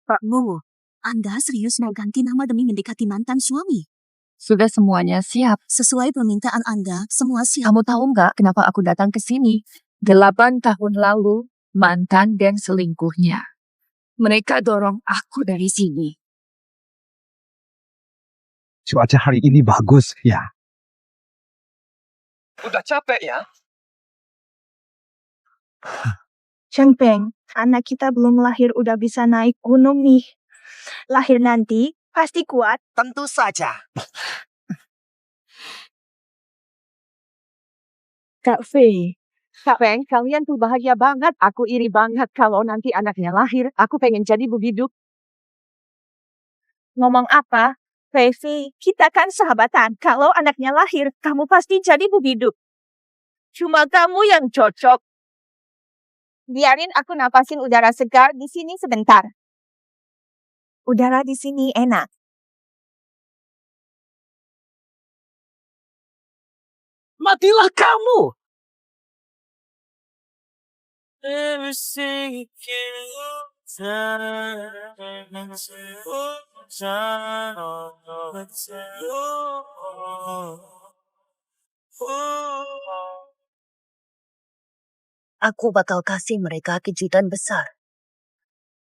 Pak Mowo, Anda serius mau ganti nama demi mendekati mantan suami? Sudah semuanya siap. Sesuai permintaan Anda, semua siap. Kamu tahu nggak kenapa aku datang ke sini? 8 tahun lalu, mantan dan selingkuhnya. Mereka dorong aku dari sini. Cuaca hari ini bagus, ya. Udah capek ya? Cheng Peng, anak kita belum lahir udah bisa naik gunung nih. Lahir nanti pasti kuat. Tentu saja. Kak Fei, Kak Peng, kalian tuh bahagia banget. Aku iri banget kalau nanti anaknya lahir. Aku pengen jadi bubiduk. Ngomong apa? Fei, kita kan sahabatan. Kalau anaknya lahir, kamu pasti jadi bubiduk. Cuma kamu yang cocok. Biarin aku napasin udara segar di sini sebentar. Udara di sini enak. Matilah kamu! Aku bakal kasih mereka kejutan besar.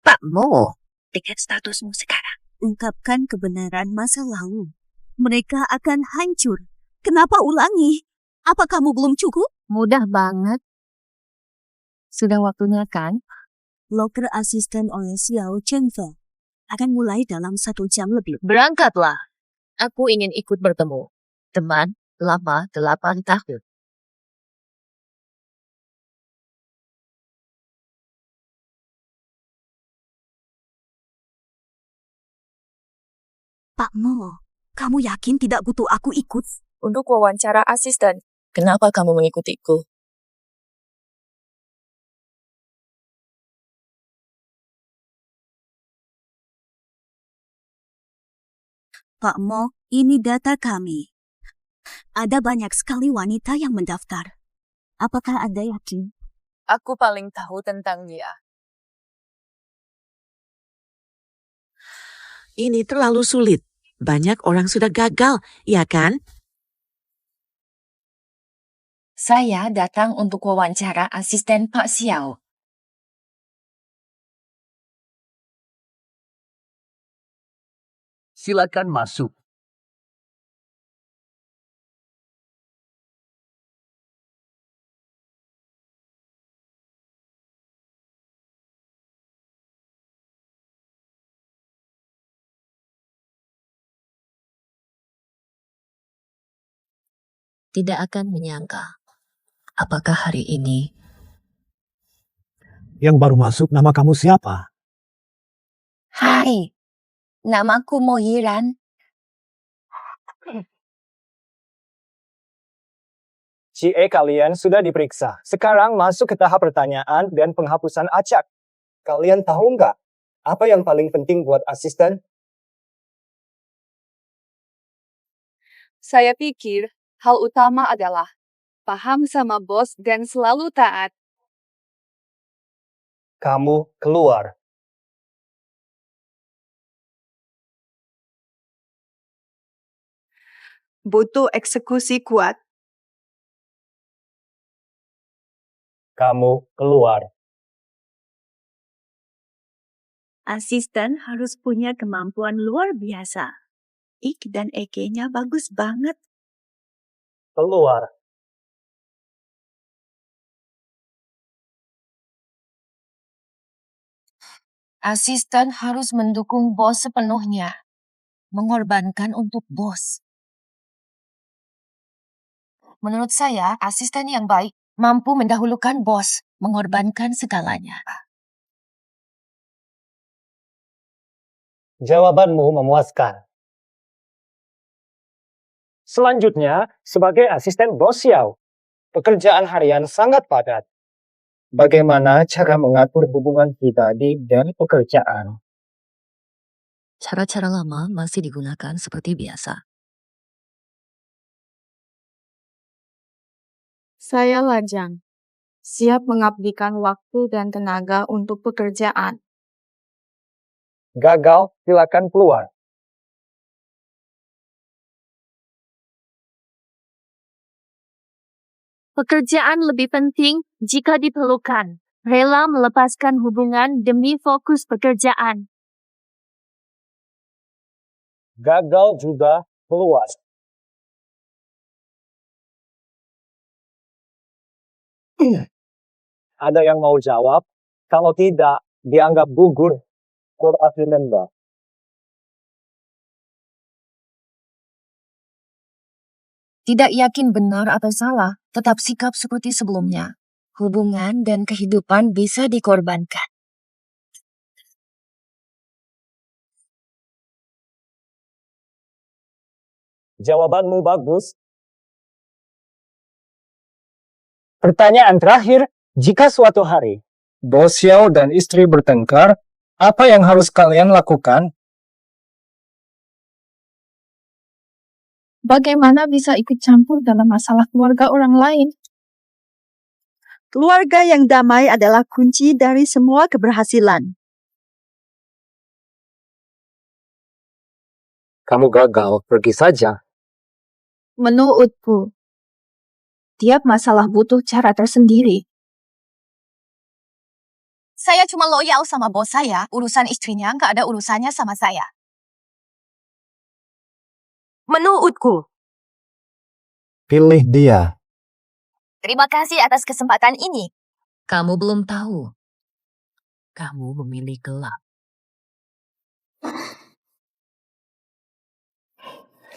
Pak Mo, dengan statusmu sekarang, ungkapkan kebenaran masa lalu. Mereka akan hancur. Kenapa ulangi? Apa kamu belum cukup? Mudah banget. Sudah waktunya kan? Loker asisten oleh Xiao Chengfe akan mulai dalam 1 jam lebih. Berangkatlah. Aku ingin ikut bertemu. Teman lama 8 tahun. Pak Mo, kamu yakin tidak butuh aku ikut? Untuk wawancara asisten, kenapa kamu mengikutiku? Pak Mo, ini data kami. Ada banyak sekali wanita yang mendaftar. Apakah Anda yakin? Aku paling tahu tentang dia. Ini terlalu sulit. Banyak orang sudah gagal, ya kan? Saya datang untuk wawancara asisten Pak Xiao. Silakan masuk. Tidak akan menyangka. Apakah hari ini Yang baru masuk, nama kamu siapa? Hai, namaku Mohiran. CA kalian sudah diperiksa. Sekarang masuk ke tahap pertanyaan dan penghapusan acak. Kalian tahu nggak apa yang paling penting buat asisten? Saya pikir hal utama adalah paham sama bos dan selalu taat. Kamu keluar. Butuh eksekusi kuat. Kamu keluar. Asisten harus punya kemampuan luar biasa. Ik dan Eke-nya bagus banget. Keluar. Asisten harus mendukung bos sepenuhnya. Mengorbankan untuk bos. Menurut saya, asisten yang baik mampu mendahulukan bos, mengorbankan segalanya. Jawabanmu memuaskan. Selanjutnya, sebagai asisten bos Xiao, pekerjaan harian sangat padat. Bagaimana cara mengatur hubungan pribadi dan pekerjaan? Cara-cara lama masih digunakan seperti biasa. Saya lajang. Siap mengabdikan waktu dan tenaga untuk pekerjaan. Gagal, silakan keluar. Pekerjaan lebih penting jika diperlukan. Rela melepaskan hubungan demi fokus pekerjaan. Gagal juga keluar. Ada yang mau jawab? Kalau tidak, dianggap gugur. Court remember. Tidak yakin benar atau salah, tetap sikap seperti sebelumnya. Hubungan dan kehidupan bisa dikorbankan. Jawabanmu bagus. Pertanyaan terakhir, jika suatu hari bos Xiao dan istri bertengkar, apa yang harus kalian lakukan? Bagaimana bisa ikut campur dalam masalah keluarga orang lain? Keluarga yang damai adalah kunci dari semua keberhasilan. Kamu gagal, pergi saja. Menurutku, tiap masalah butuh cara tersendiri. Saya cuma loyal sama bos saya, urusan istrinya nggak ada urusannya sama saya. Menurutku. Pilih dia. Terima kasih atas kesempatan ini. Kamu belum tahu. Kamu memilih gelap.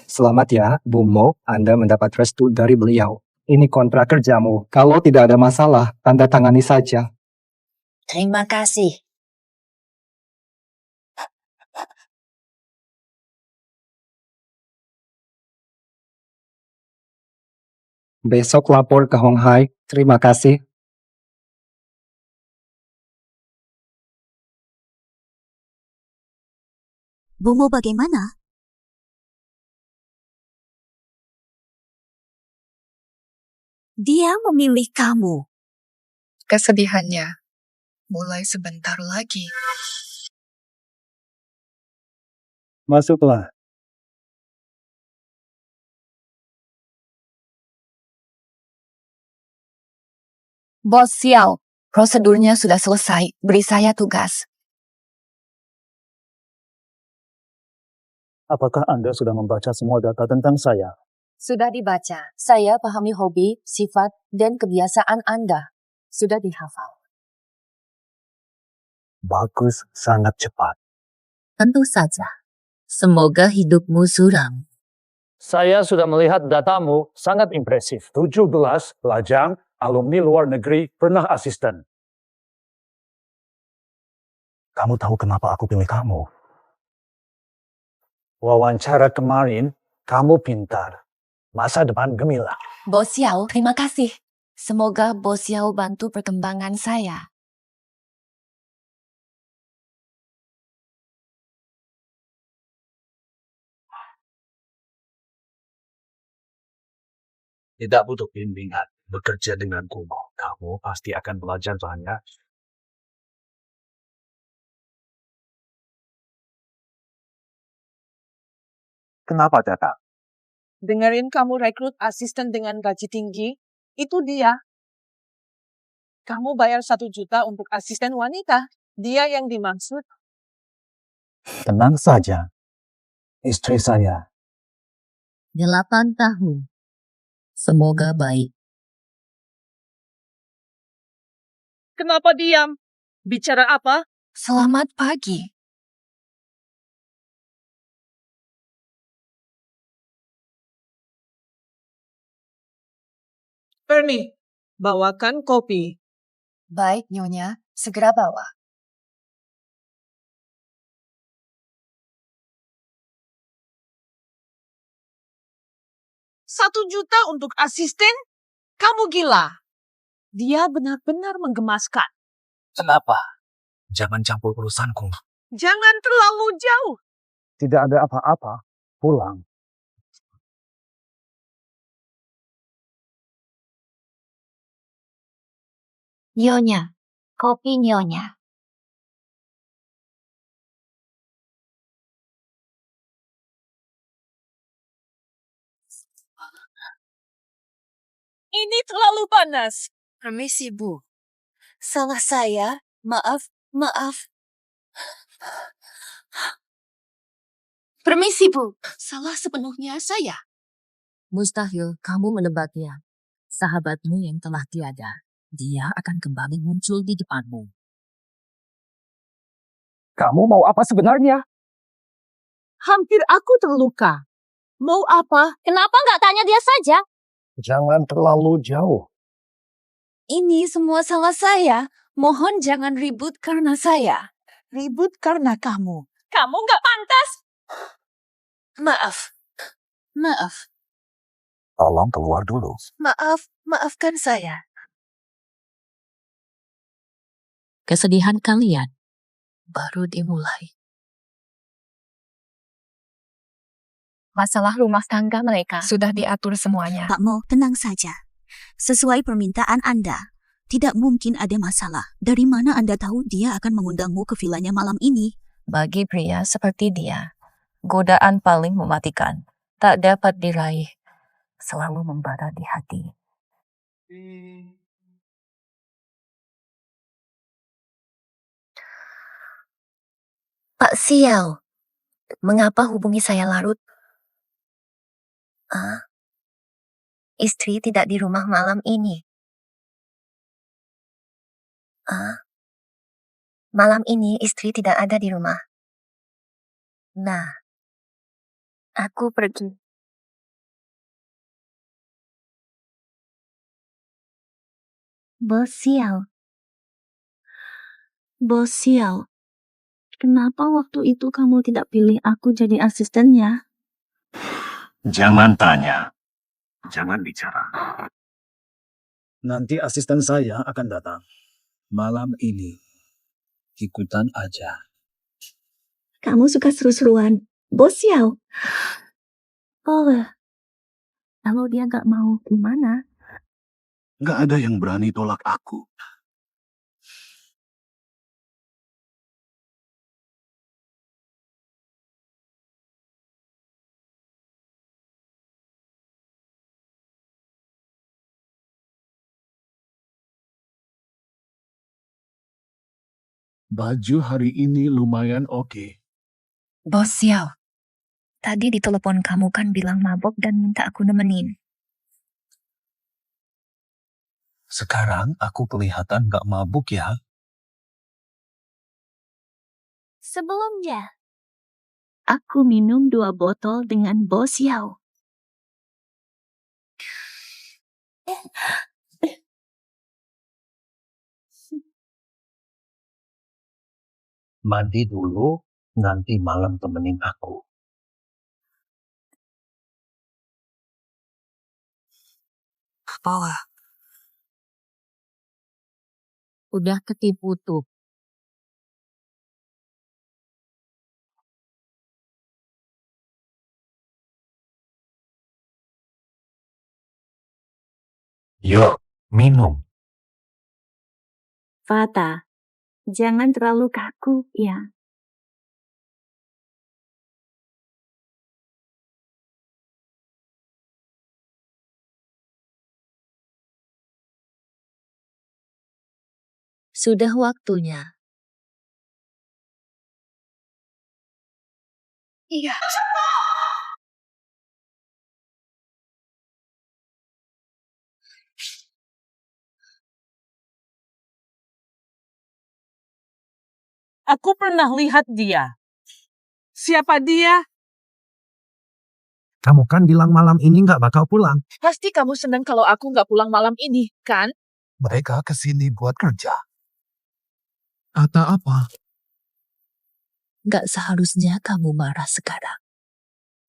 Selamat ya, Bu Mo, Anda mendapat restu dari beliau. Ini kontrak kerjamu. Kalau tidak ada masalah, tanda tangani saja. Terima kasih. Besok lapor ke Hong Hai. Terima kasih. Bumo bagaimana? Dia memilih kamu. Kesedihannya mulai sebentar lagi. Masuklah. Bos Xiao, prosedurnya sudah selesai. Beri saya tugas. Apakah Anda sudah membaca semua data tentang saya? Sudah dibaca. Saya pahami hobi, sifat, dan kebiasaan Anda. Sudah dihafal. Bagus, sangat cepat. Tentu saja. Semoga hidupmu suram. Saya sudah melihat datamu, sangat impresif. 17 lajang alumni luar negeri pernah asisten. Kamu tahu kenapa aku pilih kamu? Wawancara kemarin, kamu pintar. Masa depan gemilang. Bos Xiao, terima kasih. Semoga Bos Xiao bantu perkembangan saya. Tidak butuh bimbingan. Bekerja dengan Kumo, kamu pasti akan belajar banyak. Kenapa tidak? Dengerin kamu rekrut asisten dengan gaji tinggi, itu dia. Kamu bayar 1 juta untuk asisten wanita. Dia yang dimaksud. Tenang saja. Istri saya. 8 tahun. Semoga baik. Kenapa diam? Bicara apa? Selamat pagi. Perni, bawakan kopi. Baik, Nyonya. Segera bawa. Satu juta untuk asisten? Kamu gila. Dia benar-benar menggemaskan. Kenapa? Jangan campur urusanku. Jangan terlalu jauh. Tidak ada apa-apa. Pulang. Nyonya, kopi Nyonya. Ini terlalu panas. Permisi, Bu. Salah saya. Maaf. Permisi, Bu. Salah sepenuhnya saya. Mustahil kamu menebaknya. Sahabatmu yang telah tiada, dia akan kembali muncul di depanmu. Kamu mau apa sebenarnya? Hampir aku terluka. Mau apa? Kenapa nggak tanya dia saja? Jangan terlalu jauh. Ini semua salah saya. Mohon jangan ribut karena saya. Ribut karena kamu. Kamu nggak pantas. Maaf. Tolong keluar dulu. Maafkan saya. Kesedihan kalian baru dimulai. Masalah rumah tangga mereka sudah diatur semuanya. Pak Mo, tenang saja. Sesuai permintaan Anda, tidak mungkin ada masalah. Dari mana Anda tahu dia akan mengundangmu ke vilanya malam ini? Bagi pria seperti dia, godaan paling mematikan, tak dapat diraih, selalu membara di hati. Pak Xiao, mengapa hubungi saya larut? Istri tidak di rumah malam ini. Malam ini istri tidak ada di rumah. Nah, aku pergi. Bos Xiao, kenapa waktu itu kamu tidak pilih aku jadi asistennya? Jangan tanya. Jangan bicara. Nanti asisten saya akan datang. Malam ini. Ikutan aja. Kamu suka seru-seruan. Bos Xiao. Oh, kalau dia gak mau, gimana? Nggak ada yang berani tolak aku. Baju hari ini lumayan oke. Bos Xiao, tadi di telepon kamu kan bilang mabok dan minta aku nemenin. Sekarang aku kelihatan nggak mabuk ya. Sebelumnya, aku minum 2 botol dengan Bos Xiao. Mandi dulu, nanti malam temenin aku. Apalah. Udah ketipu tuh. Yuk, minum. Fata, jangan terlalu kaku ya. Sudah waktunya. Iya. Aku pernah lihat dia. Siapa dia? Kamu kan bilang malam ini nggak bakal pulang. Pasti kamu senang kalau aku nggak pulang malam ini, kan? Mereka kesini buat kerja. Kata apa? Gak seharusnya kamu marah sekarang.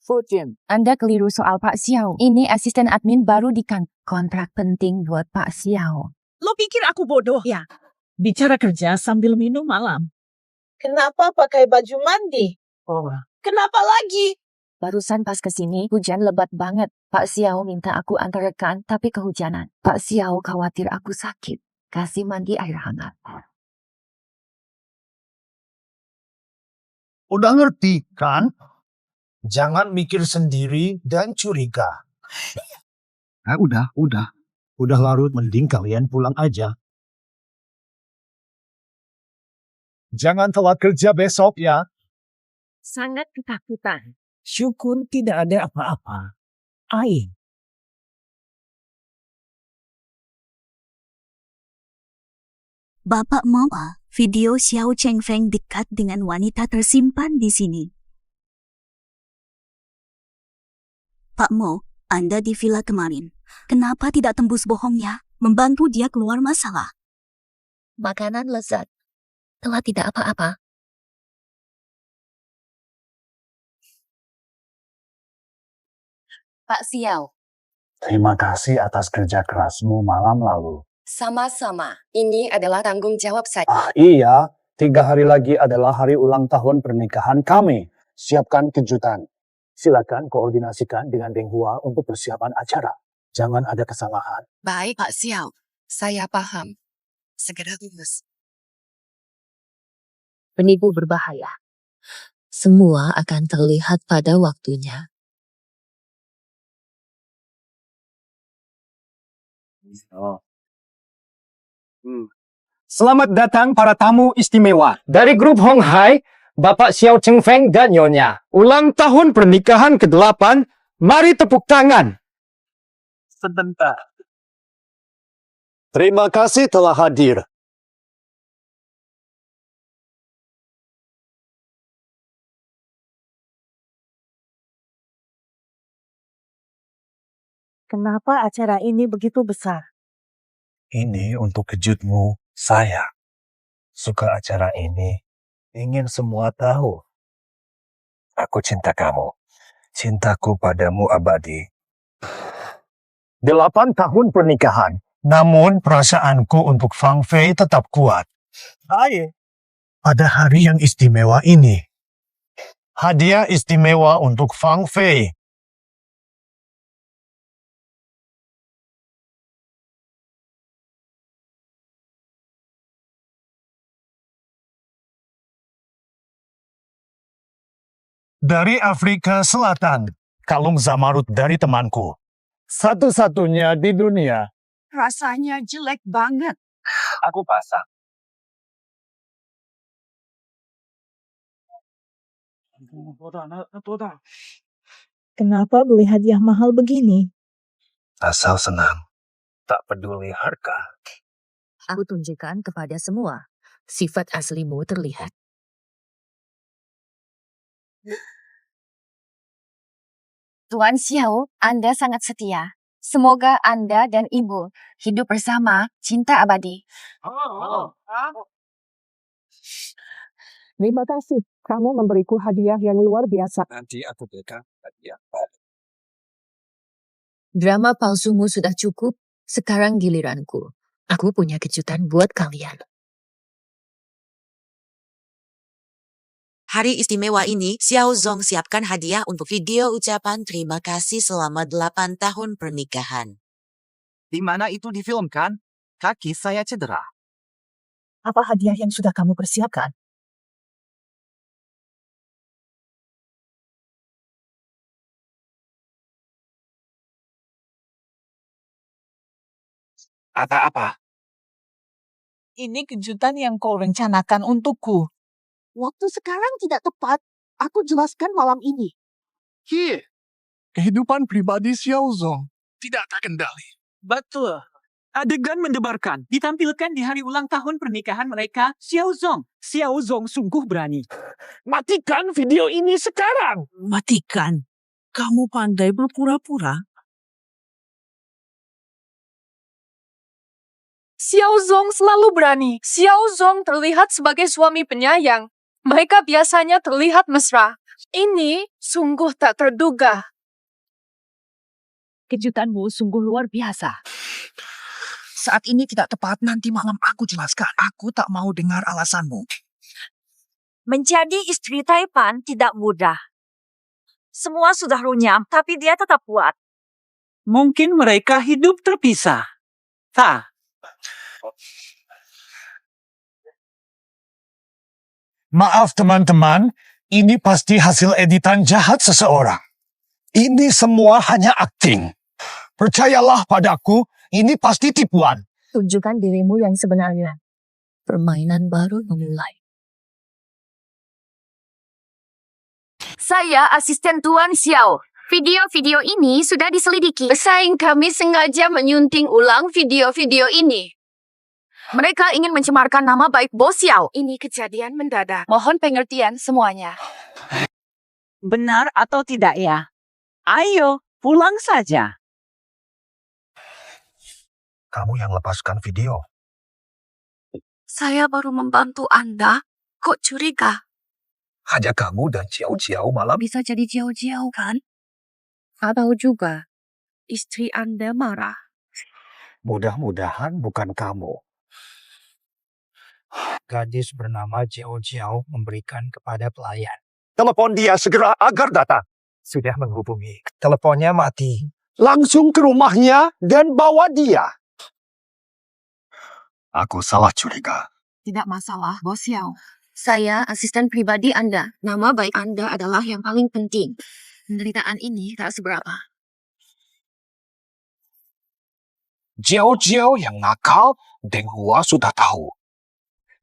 Fujin. Anda keliru soal Pak Xiao. Ini asisten admin baru di kontrak penting buat Pak Xiao. Lo pikir aku bodoh ya? Bicara kerja sambil minum malam. Kenapa pakai baju mandi? Oh, Kenapa lagi? Barusan pas kesini, hujan lebat banget. Pak Xiao minta aku antarkan, tapi kehujanan. Pak Xiao khawatir aku sakit. Kasih mandi air hangat. Udah ngerti kan? Jangan mikir sendiri dan curiga. Udah. Udah larut, mending kalian pulang aja. Jangan telat kerja besok ya. Sangat ketakutan. Syukur tidak ada apa-apa. Ain, Bapak mau video Xiao Chengfeng dekat dengan wanita tersimpan di sini. Pak Mo, Anda di villa kemarin. Kenapa tidak tembus bohongnya? Membantu dia keluar masalah. Makanan lezat. Telah tidak apa-apa. Pak Xiao, Terima kasih atas kerja kerasmu malam lalu. Sama-sama. Ini adalah tanggung jawab saya. Iya, 3 hari lagi adalah hari ulang tahun pernikahan kami. Siapkan kejutan. Silakan koordinasikan dengan Deng Hua untuk persiapan acara. Jangan ada kesalahan. Baik, Pak Xiao. Saya paham. Segera lulus. Penipu berbahaya. Semua akan terlihat pada waktunya. Selamat datang para tamu istimewa. Dari grup Hong Hai, Bapak Xiao Chengfeng dan Nyonya. Ulang tahun pernikahan ke-8, mari tepuk tangan. Sebentar. Terima kasih telah hadir. Kenapa acara ini begitu besar? Ini untuk kejutmu, saya. Suka acara ini. Ingin semua tahu. Aku cinta kamu. Cintaku padamu abadi. 8 tahun pernikahan. Namun perasaanku untuk Fang Fei tetap kuat. Pada hari yang istimewa ini. Hadiah istimewa untuk Fang Fei. Dari Afrika Selatan, kalung zamarut dari temanku. Satu-satunya di dunia. Rasanya jelek banget. Aku pasang. Kenapa beli hadiah mahal begini? Asal senang. Tak peduli harga. Aku tunjukkan kepada semua. Sifat aslimu terlihat. Tuan Xiao, Anda sangat setia. Semoga Anda dan Ibu hidup bersama cinta abadi. Terima kasih. Kamu memberiku hadiah yang luar biasa. nanti aku berikan hadiah. Drama palsumu sudah cukup. Sekarang giliranku. Aku punya kejutan buat kalian. Hari istimewa ini, Xiao Zong siapkan hadiah untuk video ucapan terima kasih selama 8 tahun pernikahan. Di mana itu difilmkan? Kaki saya cedera. Apa hadiah yang sudah kamu persiapkan? Ada apa? Ini kejutan yang kau rencanakan untukku. Waktu sekarang tidak tepat. Aku jelaskan malam ini. Kehidupan pribadi Xiao Zong tidak terkendali. Betul. Adegan mendebarkan ditampilkan di hari ulang tahun pernikahan mereka, Xiao Zong. Xiao Zong sungguh berani. Matikan video ini sekarang. Matikan. Kamu pandai berpura-pura. Xiao Zong selalu berani. Xiao Zong terlihat sebagai suami penyayang. Mereka biasanya terlihat mesra. Ini sungguh tak terduga. Kejutanmu sungguh luar biasa. Saat ini tidak tepat, nanti malam aku jelaskan. Aku tak mau dengar alasanmu. Menjadi istri Taipan tidak mudah. Semua sudah runyam, tapi dia tetap kuat. Mungkin mereka hidup terpisah. Tak. Maaf teman-teman, ini pasti hasil editan jahat seseorang. Ini semua hanya akting. Percayalah padaku, Ini pasti tipuan. Tunjukkan dirimu yang sebenarnya. Permainan baru memulai. Saya asisten Tuan Xiao. Video-video ini sudah diselidiki. Pesaing kami sengaja menyunting ulang video-video ini. Mereka ingin mencemarkan nama baik Bos Xiao. Ini kejadian mendadak. Mohon pengertian semuanya. Benar atau tidak ya? Ayo, pulang saja. Kamu yang lepaskan video. Saya baru membantu Anda. Kok curiga? Hanya kamu dan Jiao malam Bisa jadi Jiao kan? Atau juga istri Anda marah. Mudah-mudahan bukan kamu. Gadis bernama Jiao memberikan kepada pelayan. Telepon dia segera agar datang. Sudah menghubungi. Teleponnya mati. Langsung ke rumahnya dan bawa dia. Aku salah curiga. Tidak masalah, Bos Xiao. Saya asisten pribadi Anda. Nama baik Anda adalah yang paling penting. Penderitaan ini tak seberapa. Jiao yang nakal, Deng Hua sudah tahu.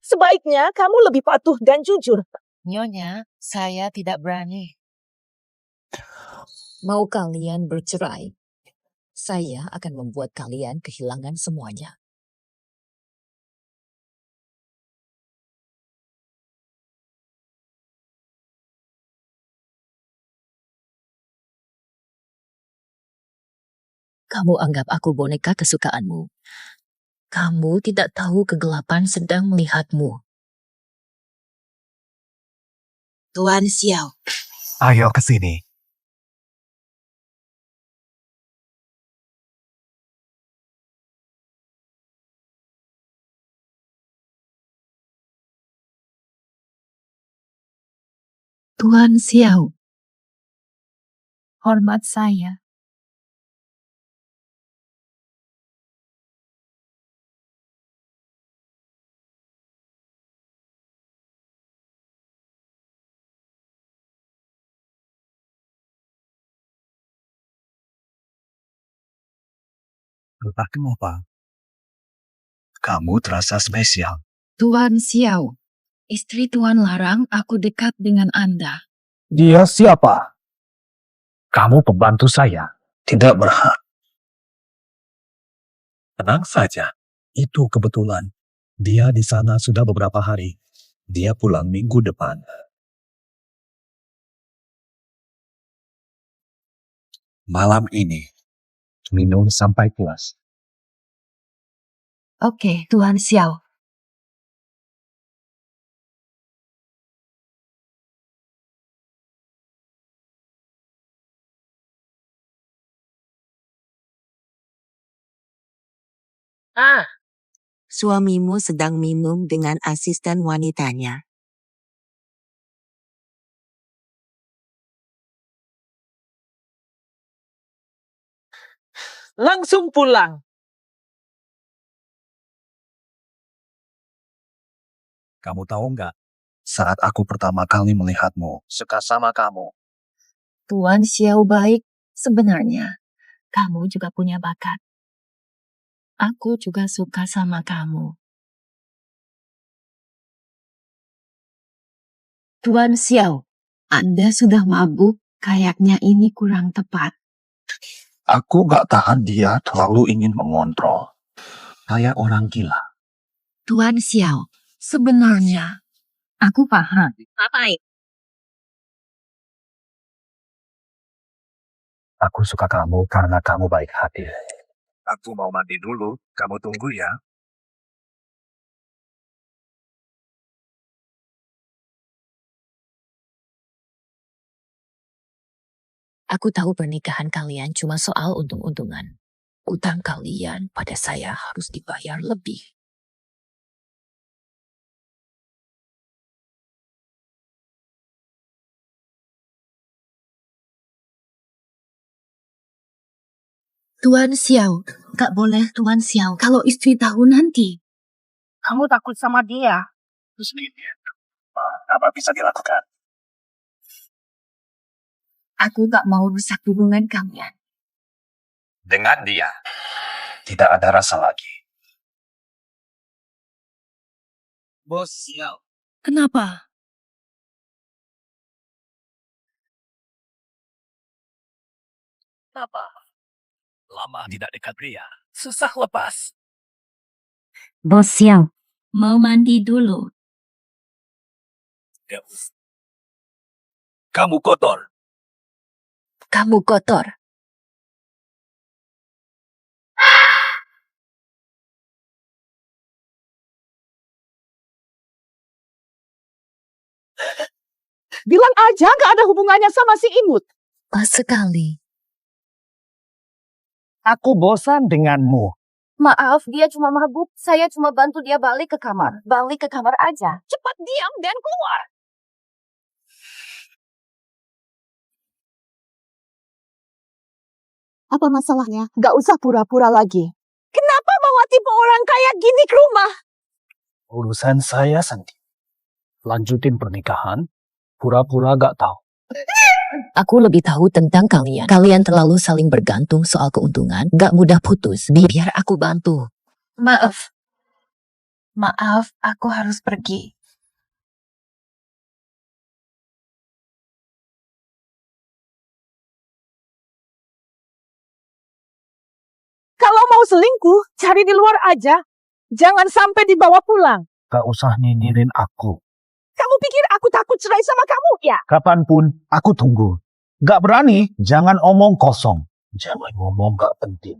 Sebaiknya kamu lebih patuh dan jujur. Nyonya, saya tidak berani. Mau kalian bercerai? Saya akan membuat kalian kehilangan semuanya. Kamu anggap aku boneka kesukaanmu. Kamu tidak tahu kegelapan sedang melihatmu. Tuan Xiao. Ayo ke sini. Tuan Xiao. Hormat saya. entah kenapa. Kamu terasa spesial. Tuan Xiao. Istri Tuan larang aku dekat dengan Anda. Dia siapa? Kamu pembantu saya. Tidak berhak. Tenang saja. Itu kebetulan. Dia di sana sudah beberapa hari. Dia pulang minggu depan. Malam ini, minum sampai puas. Oke, Tuan Xiao. Suamimu sedang minum dengan asisten wanitanya. Langsung pulang. Kamu tahu nggak? Saat aku pertama kali melihatmu, suka sama kamu. Tuan Xiao baik. Sebenarnya, kamu juga punya bakat. Aku juga suka sama kamu. Tuan Xiao, Anda sudah mabuk. Kayaknya ini kurang tepat. Aku nggak tahan dia terlalu ingin mengontrol. Kayak orang gila. Tuan Xiao, sebenarnya aku paham. Aku suka kamu karena kamu baik hati. Aku mau mandi dulu. Kamu tunggu ya. Aku tahu pernikahan kalian cuma soal untung-untungan. Utang kalian pada saya harus dibayar lebih. Tuan Xiao, gak boleh Tuan Xiao kalau istri tahu nanti. Kamu takut sama dia. Terus ini, apa bisa dilakukan? Aku gak mau rusak hubungan kalian. Dengan dia. Tidak ada rasa lagi. Bos Xiao. Kenapa? Kenapa? Lama tidak dekat pria. Susah lepas. Bos Xiao, mau mandi dulu. Kamu kotor. Kamu kotor. Bilang aja nggak ada hubungannya sama si imut. Pas sekali. Aku bosan denganmu. Maaf, dia cuma mabuk. Saya cuma bantu dia balik ke kamar. Balik ke kamar aja. Cepat diam dan keluar. Apa masalahnya? Nggak usah pura-pura lagi. Kenapa bawa tipe orang kayak gini ke rumah? Urusan saya sendiri. Lanjutin pernikahan, pura-pura gak tahu. Aku lebih tahu tentang kalian. Kalian terlalu saling bergantung soal keuntungan. Gak mudah putus. Biar aku bantu. Maaf. Maaf, aku harus pergi. Kalau mau selingkuh, cari di luar aja. Jangan sampai dibawa pulang. Gak usah nyinyirin aku. Kamu pikir aku takut cerai sama kamu ya? Kapanpun aku tunggu. Gak berani, jangan omong kosong. Jangan ngomong gak penting.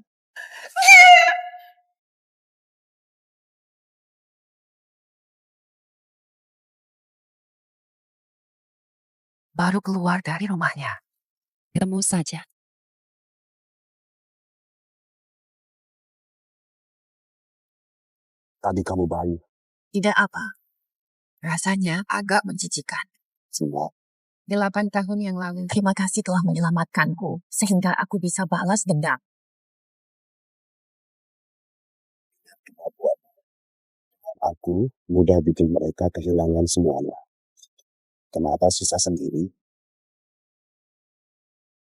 Baru keluar dari rumahnya. Kamu saja. Tadi kamu bayi. Tidak apa. Rasanya agak menjijikan. Semua. 8 tahun yang lalu, terima kasih telah menyelamatkanku, sehingga aku bisa balas dendam. Aku mudah bikin mereka kehilangan semuanya. Kenapa susah sendiri?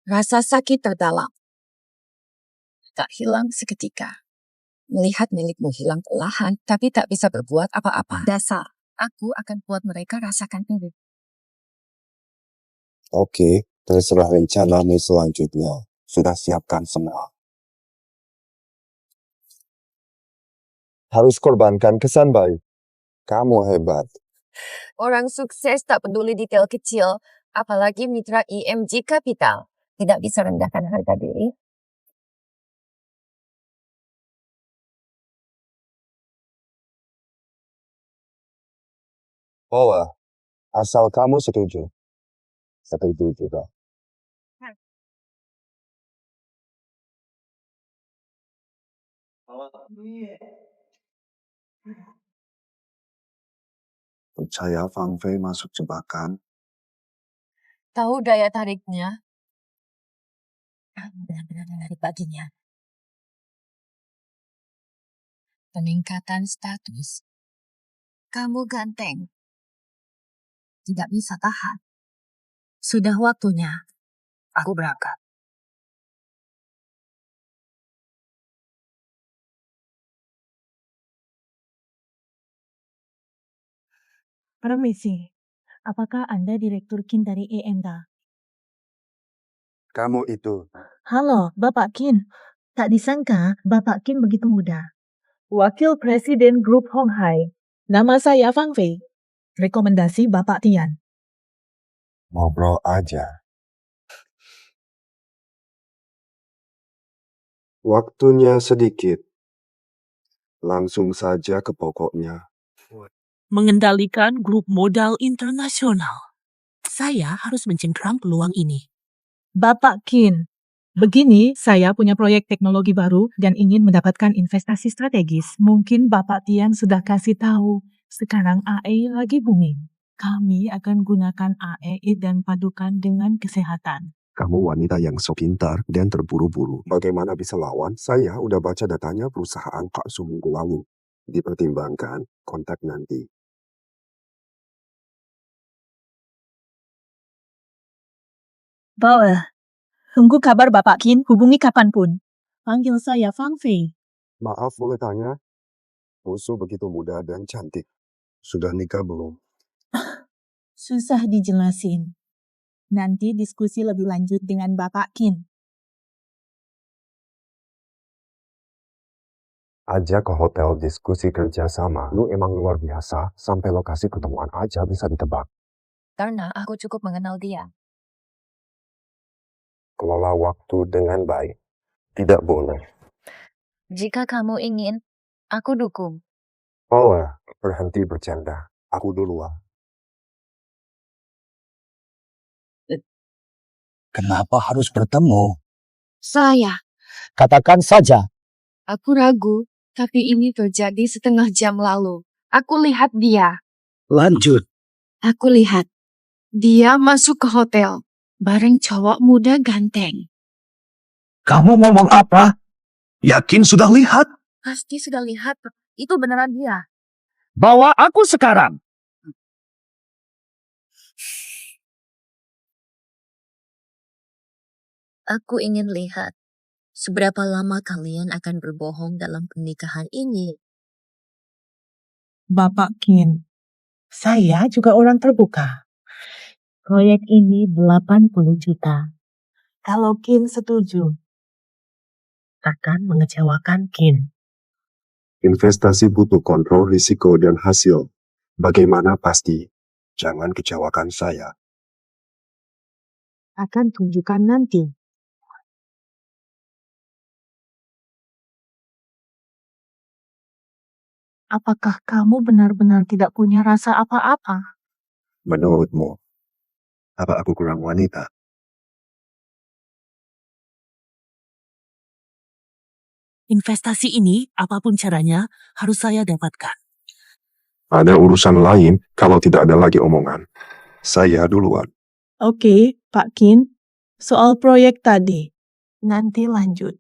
Rasa sakit terdalam. Tak hilang seketika. Melihat milikmu hilang perlahan, tapi tak bisa berbuat apa-apa. Dasar, aku akan buat mereka rasakan ini. Oke, terserah rencanamu selanjutnya. Sudah siapkan semua. Harus korbankan kesan baik. Kamu hebat. Orang sukses tak peduli detail kecil, apalagi mitra IMG Capital. Tidak bisa rendahkan harga diri. Boleh, asal kamu setuju. Setuju juga. Percaya Fang Fei masuk jebakan? Tahu daya tariknya? Benar-benar menarik baginya. Peningkatan status. Kamu ganteng. Tidak bisa tahan. Sudah waktunya. Aku berangkat. Permisi, apakah Anda Direktur Kin dari EMTA? Kamu itu. Halo, Bapak Kin. Tak disangka Bapak Kin begitu muda. Wakil Presiden Grup Hong Hai. Nama saya Fang Fei. Rekomendasi Bapak Tian. Ngobrol aja. Waktunya sedikit. Langsung saja ke pokoknya. Mengendalikan grup modal internasional. Saya harus mencengkram peluang ini. Bapak Kin, begini saya punya proyek teknologi baru dan ingin mendapatkan investasi strategis. Mungkin Bapak Tian sudah kasih tahu, sekarang AI lagi booming. Kami akan gunakan AI dan padukan dengan kesehatan. Kamu wanita yang so pintar dan terburu-buru. Bagaimana bisa lawan? Saya udah baca datanya perusahaan Kak Su minggu lalu. Dipertimbangkan, kontak nanti. Boleh. Tunggu kabar Bapak Kin, hubungi kapanpun. Panggil saya Fang Fei. Maaf boleh tanya, musuh begitu muda dan cantik. Sudah nikah belum? Susah dijelasin. Nanti diskusi lebih lanjut dengan Bapak Kin. Ajak ke hotel diskusi kerjasama. Lu emang luar biasa, sampai lokasi ketemuan aja bisa ditebak. Karena aku cukup mengenal dia. Kelola waktu dengan baik. Tidak boleh. Jika kamu ingin, aku dukung. Paula, berhenti bercanda. Aku duluan. Kenapa harus bertemu? Saya, Katakan saja. aku ragu, tapi ini terjadi setengah jam lalu. Aku lihat dia. Lanjut. Aku lihat. Dia masuk ke hotel. Bareng cowok muda ganteng. Kamu ngomong apa? Yakin sudah lihat? Pasti sudah lihat. Itu beneran dia. Bawa aku sekarang. Aku ingin lihat seberapa lama kalian akan berbohong dalam pernikahan ini. Bapak Kin, saya juga orang terbuka. Proyek ini 80 juta. Kalau Kin setuju, akan mengecewakan Kin. Investasi butuh kontrol risiko dan hasil. Bagaimana pasti? Jangan kecewakan saya. Akan tunjukkan nanti. Apakah kamu benar-benar tidak punya rasa apa-apa? Menurutmu, apa aku kurang wanita? Investasi ini, apapun caranya, harus saya dapatkan. Ada urusan lain kalau tidak ada lagi omongan. Saya duluan. Oke, Pak Kin. Soal proyek tadi, nanti lanjut.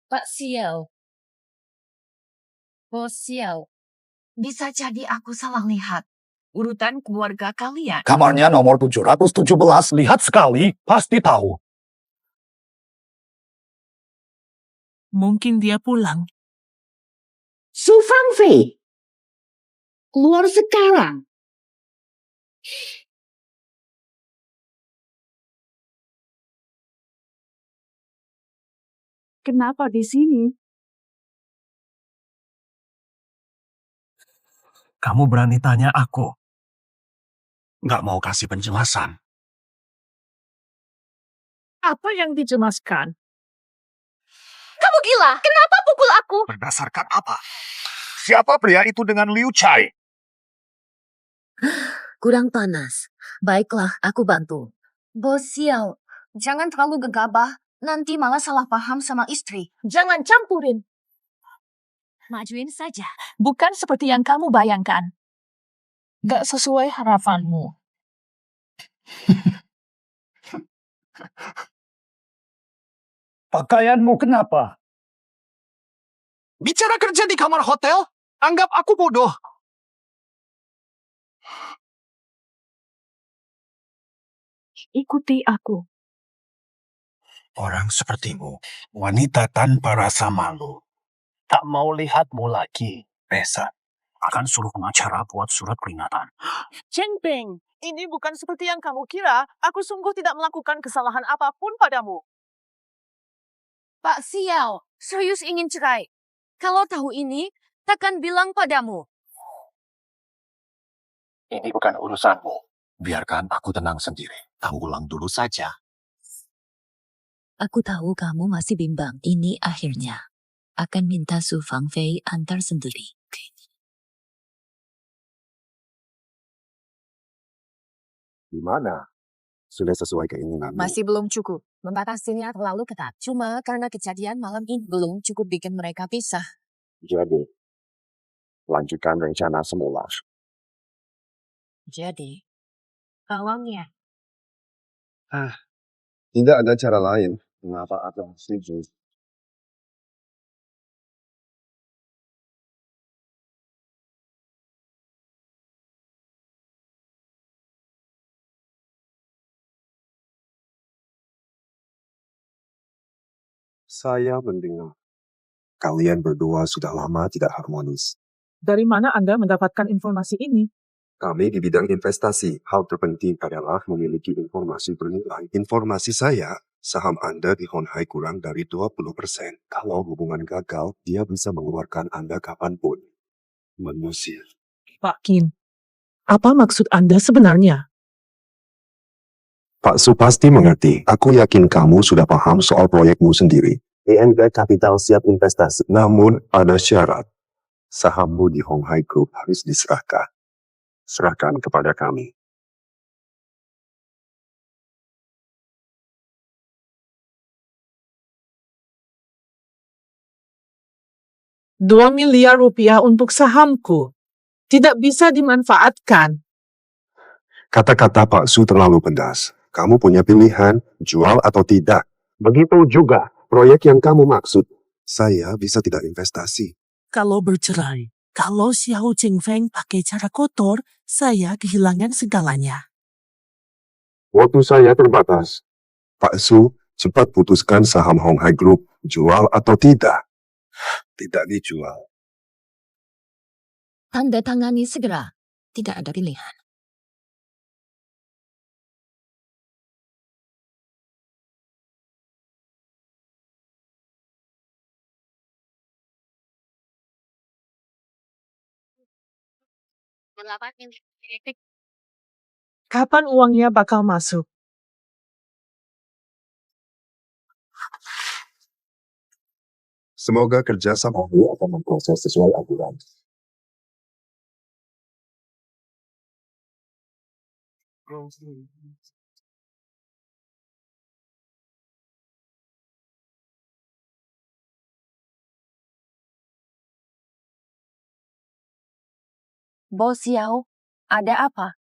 Pak Xiao. Bos Xiao. Bisa jadi aku salah lihat. Urutan keluarga kalian. Kamarnya nomor 717. Lihat sekali, pasti tahu. Mungkin dia pulang. Su Fangfei, keluar sekarang. Kenapa di sini? Kamu berani tanya aku. Nggak mau kasih penjelasan. Apa yang dijelaskan? Kamu gila? Kenapa pukul aku? Berdasarkan apa? Siapa pria itu dengan Liu Chai? Kurang panas. Baiklah, aku bantu. Bos Xiao, jangan terlalu gegabah. Nanti malah salah paham sama istri. Jangan campurin. Majuin saja. Bukan seperti yang kamu bayangkan. Gak sesuai harapanmu. Pakaianmu kenapa? Bicara kerja di kamar hotel? Anggap aku bodoh. Ikuti aku. Orang sepertimu, wanita tanpa rasa malu. Tak mau lihatmu lagi, Resa. Akan suruh pengacara buat surat peringatan. Cheng Ping, ini bukan seperti yang kamu kira. Aku sungguh tidak melakukan kesalahan apapun padamu. Pak Xiao, serius ingin cerai. Kalau tahu ini, takkan bilang padamu. Ini bukan urusanmu. Biarkan aku tenang sendiri. Kamu ulang dulu saja. Aku tahu kamu masih bimbang. Ini akhirnya. Akan minta Su Fangfei antar sendiri. Gimana? Sudah sesuai keinginanmu? Masih belum cukup. Membatasinya terlalu ketat. Cuma karena kejadian malam ini belum cukup bikin mereka pisah. Jadi, lanjutkan rencana semula. Jadi, uangnya. Tidak ada cara lain. Mengapa aku setuju? Saya mendengar kalian berdua sudah lama tidak harmonis. Dari mana Anda mendapatkan informasi ini? Kami di bidang investasi, hal terpenting adalah memiliki informasi bernilai. Informasi saya, saham Anda di Honhai kurang dari 20%. Kalau hubungan gagal, dia bisa mengeluarkan Anda kapanpun. Mengusir. Pak Kim, apa maksud Anda sebenarnya? Pak Su pasti mengerti. Aku yakin kamu sudah paham soal proyekmu sendiri. ENG Capital siap investasi. Namun, ada syarat. Sahammu di Honghai Group harus diserahkan. Serahkan kepada kami. Rp2 miliar untuk sahamku. Tidak bisa dimanfaatkan. Kata-kata Pak Su terlalu pedas. Kamu punya pilihan, jual atau tidak. Begitu juga proyek yang kamu maksud. Saya bisa tidak investasi. Kalau bercerai, kalau Xiao Jingfeng pakai cara kotor, saya kehilangan segalanya. Waktu saya terbatas. Pak Su, cepat putuskan saham Honghai Group, jual atau tidak. Tidak dijual. Tanda tangani segera. Tidak ada pilihan. Kapan uangnya bakal masuk? Semoga kerjasamamu akan memproses sesuai aturan. Bos Xiao, ada apa?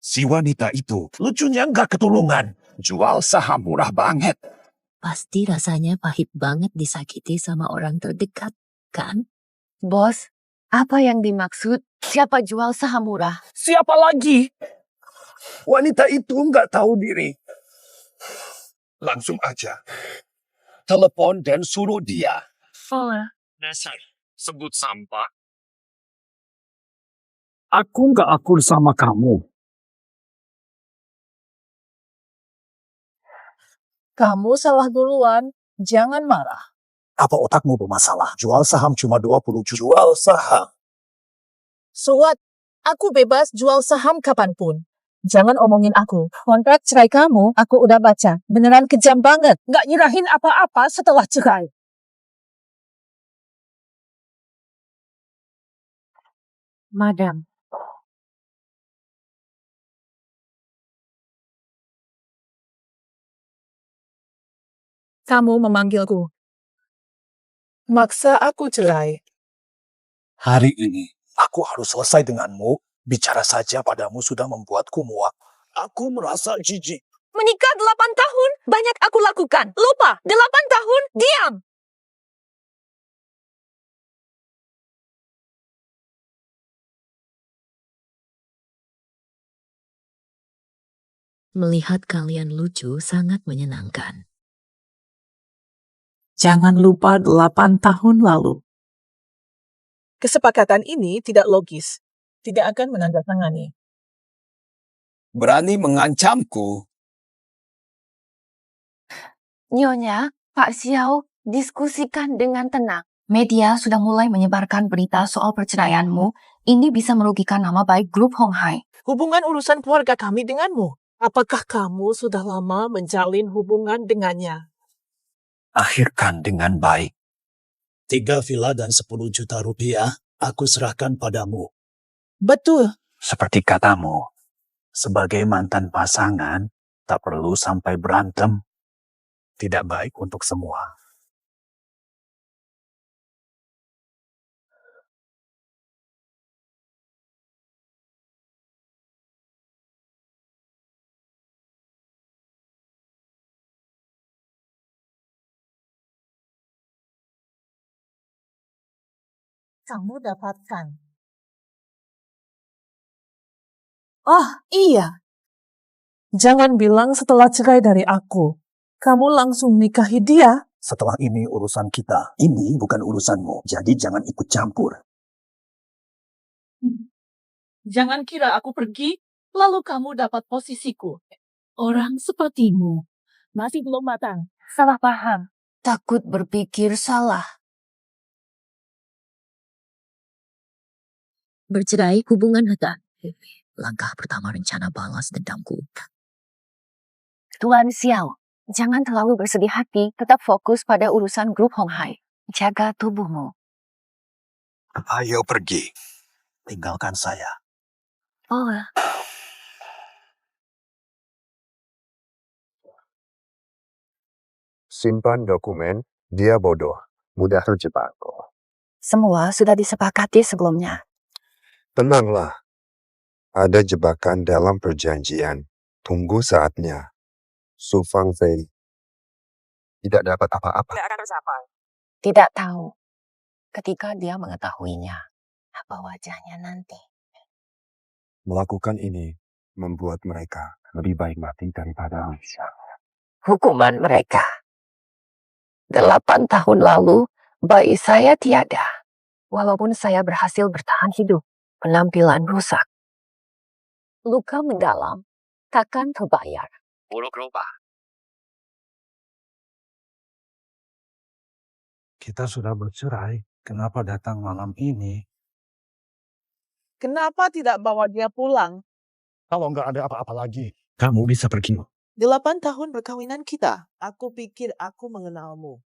Si wanita itu lucunya nggak ketulungan. Jual saham murah banget. Pasti rasanya pahit banget disakiti sama orang terdekat, kan? Bos, apa yang dimaksud? Siapa jual saham murah? Siapa lagi? Wanita itu nggak tahu diri. Langsung aja. Telepon dan suruh dia. Dasar sebut sampah. Aku nggak akur sama kamu. Kamu salah duluan. Jangan marah. Apa otakmu bermasalah? Jual saham cuma 20 juta. Jual saham. Suat, aku bebas jual saham kapanpun. Jangan omongin aku. Kontrak cerai kamu, aku udah baca. Beneran kejam banget. Nggak nyerahin apa-apa setelah cerai. Madam. Kamu memanggilku. Maksa aku cerai. Hari ini, aku harus selesai denganmu. Bicara saja padamu sudah membuatku muak. Aku merasa jijik. Menikah 8 tahun, banyak aku lakukan. Lupa, 8 tahun, diam. Melihat kalian lucu sangat menyenangkan. Jangan lupa 8 tahun lalu. Kesepakatan ini tidak logis. Tidak akan menandatangani. Berani mengancamku. Nyonya, Pak Xiao, diskusikan dengan tenang. Media sudah mulai menyebarkan berita soal perceraianmu. Ini bisa merugikan nama baik grup Honghai. Hubungan urusan keluarga kami denganmu. Apakah kamu sudah lama menjalin hubungan dengannya? Akhirkan dengan baik. 3 villa dan 10 juta rupiah aku serahkan padamu. Betul. Seperti katamu, sebagai mantan pasangan, tak perlu sampai berantem. Tidak baik untuk semua. Kamu dapatkan. Oh, iya. Jangan bilang setelah cerai dari aku. Kamu langsung nikahi dia? Setelah ini urusan kita. Ini bukan urusanmu. Jadi jangan ikut campur. Jangan kira aku pergi, lalu kamu dapat posisiku. Orang sepertimu masih belum matang. Salah paham. Takut berpikir salah. Bercerai hubungan retak. Langkah pertama rencana balas dendamku. Tuan Xiao, jangan terlalu bersedih hati. Tetap fokus pada urusan grup Hong Hai. Jaga tubuhmu. Ayo pergi. Tinggalkan saya. Oh, Simpan dokumen, dia bodoh, mudah terjebak. semua sudah disepakati sebelumnya. Tenanglah, ada jebakan dalam perjanjian. Tunggu saatnya. Su Fangfei tidak dapat apa-apa. Tidak tahu. Ketika dia mengetahuinya, apa wajahnya nanti. Melakukan ini membuat mereka lebih baik mati daripada Aisyah. Hukuman mereka. 8 tahun lalu, bayi saya tiada. Walaupun saya berhasil bertahan hidup, penampilan rusak. Luka mendalam, takkan terbayar. Buruk rupa. Kita sudah bercerai. Kenapa datang malam ini? Kenapa tidak bawa dia pulang? Kalau nggak ada apa-apa lagi, kamu bisa pergi. 8 tahun perkawinan kita. Aku pikir aku mengenalmu.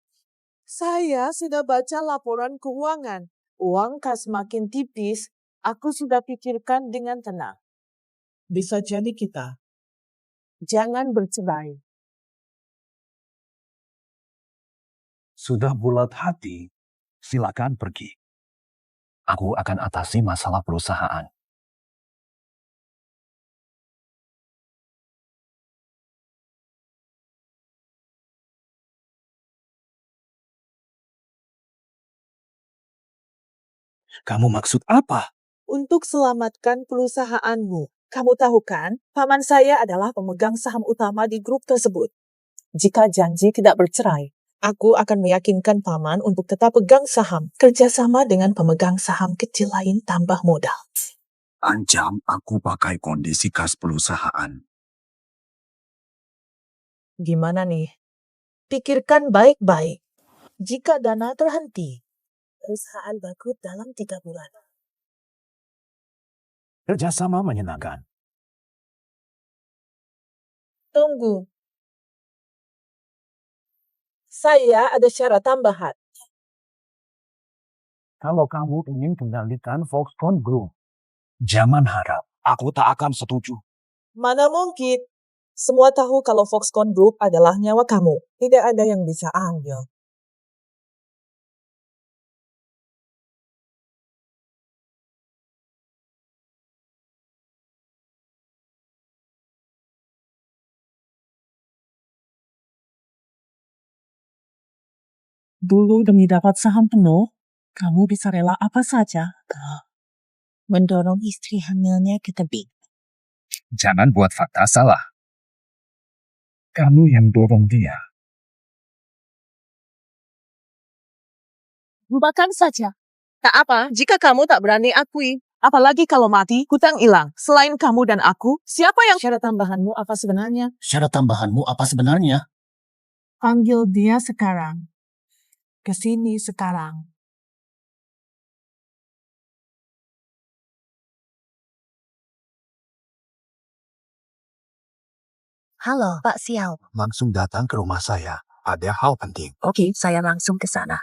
Saya sudah baca laporan keuangan. Uang kas makin tipis. Aku sudah pikirkan dengan tenang. Bisa jadi kita. Jangan bercerai. Sudah bulat hati, silakan pergi. Aku akan atasi masalah perusahaan. Kamu maksud apa? Untuk selamatkan perusahaanmu. Kamu tahu kan, paman saya adalah pemegang saham utama di grup tersebut. Jika janji tidak bercerai, aku akan meyakinkan paman untuk tetap pegang saham, kerjasama dengan pemegang saham kecil lain tambah modal. Ancam aku pakai kondisi kas perusahaan. Gimana nih? Pikirkan baik-baik. Jika dana terhenti, perusahaan bangkrut dalam 3 bulan. Kerjasama menyenangkan. Tunggu. Saya ada syarat tambahan. Kalau kamu ingin kendalikan Foxconn Group, jangan harap aku tak akan setuju. Mana mungkin? Semua tahu kalau Foxconn Group adalah nyawa kamu. Tidak ada yang bisa ambil. Dulu demi dapat saham penuh, kamu bisa rela apa saja. Mendorong istri hamilnya ke tebing. Jangan buat fakta salah. Kamu yang dorong dia. Lupakan saja. Tak apa jika kamu tak berani akui. Apalagi kalau mati, hutang hilang. Selain kamu dan aku, siapa yang syarat tambahanmu apa sebenarnya? Syarat tambahanmu apa sebenarnya? Panggil dia sekarang. Kesini sekarang. Halo, Pak Xiao. Langsung datang ke rumah saya. Ada hal penting. Oke, saya langsung ke sana.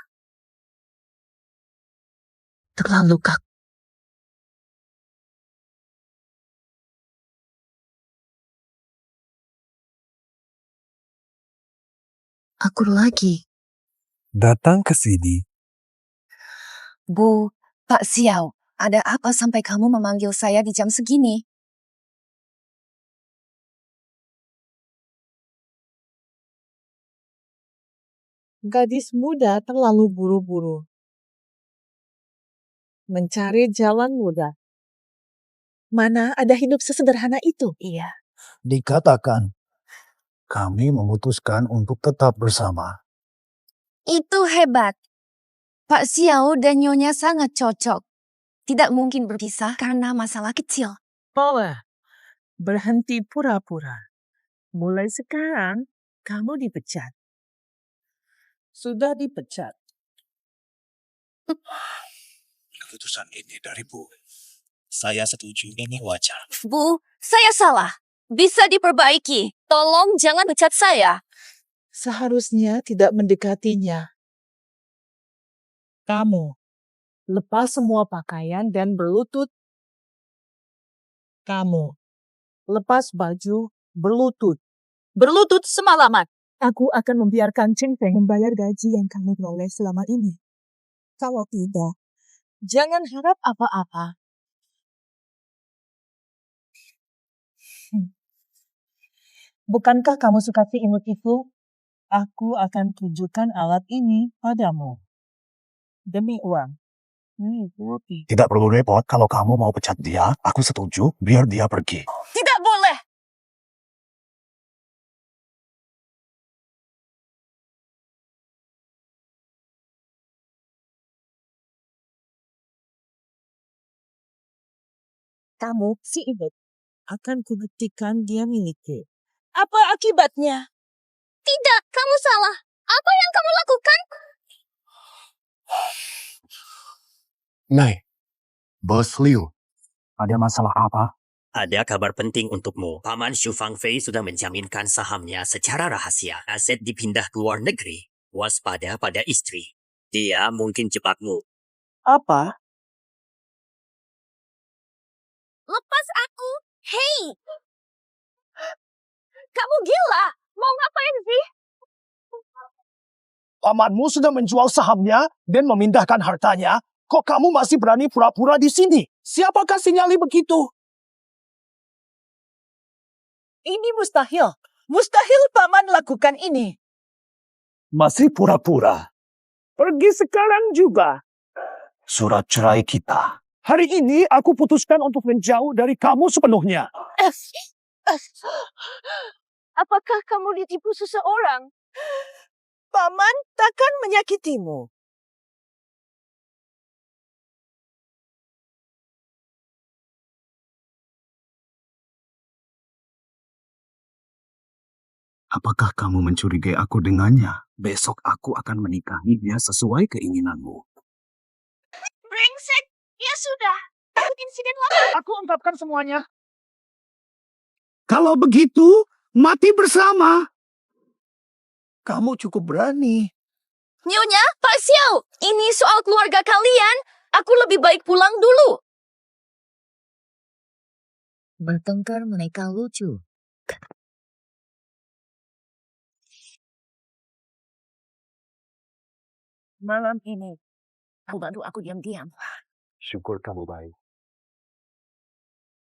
Terlalu kaku. Aku lagi. Datang ke sini. Bu, Pak Xiao, ada apa sampai kamu memanggil saya di jam segini? Gadis muda terlalu buru-buru. Mencari jalan mudah. Mana ada hidup sesederhana itu? Iya. Dikatakan, Kami memutuskan untuk tetap bersama. Itu hebat. Pak Xiao dan Nyonya sangat cocok. Tidak mungkin berpisah karena masalah kecil. Paula, berhenti pura-pura. Mulai sekarang, kamu dipecat. Sudah dipecat. Keputusan ini dari Bu. Saya setuju ini wajar. Bu, saya salah. Bisa diperbaiki. Tolong jangan pecat saya. Seharusnya tidak mendekatinya. Kamu, lepas semua pakaian dan berlutut. Kamu, lepas baju, berlutut. Berlutut semalaman. Aku akan membiarkan Cheng Feng membayar gaji yang kamu peroleh selama ini. Kalau tidak, jangan harap apa-apa. Bukankah kamu suka si imut itu? Aku akan tunjukkan alat ini padamu. Demi uang. Tidak perlu repot kalau kamu mau pecat dia. Aku setuju, biar dia pergi. Tidak boleh. Kamu, si imut, akan kubuktikan dia milikku. Apa akibatnya? Tidak, kamu salah. Apa yang kamu lakukan? Nei, Bos Liu, ada masalah apa? Ada kabar penting untukmu. Paman Xu Fangfei sudah menjaminkan sahamnya secara rahasia. Aset dipindah ke luar negeri. Waspada pada istri. Dia mungkin jebakmu. Apa? Lepas aku. Hei! Kamu gila. Mau ngapain sih? Pamanmu sudah menjual sahamnya dan memindahkan hartanya. Kok kamu masih berani pura-pura di sini? Siapakah sinyali begitu? Ini mustahil. Mustahil paman lakukan ini. Masih pura-pura. Pergi sekarang juga. Surat cerai kita. Hari ini aku putuskan untuk menjauh dari kamu sepenuhnya. Apakah kamu ditipu seseorang? Paman takkan menyakitimu. Apakah kamu mencurigai aku dengannya? Besok aku akan menikahi dia sesuai keinginanmu. Brengsek! Ya sudah. Takut insiden lagi. Aku ungkapkan semuanya. Kalau begitu, mati bersama. Kamu cukup berani. Nyonya, Pak Xiao, ini soal keluarga kalian. Aku lebih baik pulang dulu. Bertengkar mereka lucu. Malam ini, kau bantu aku diam-diam. Syukur kamu baik.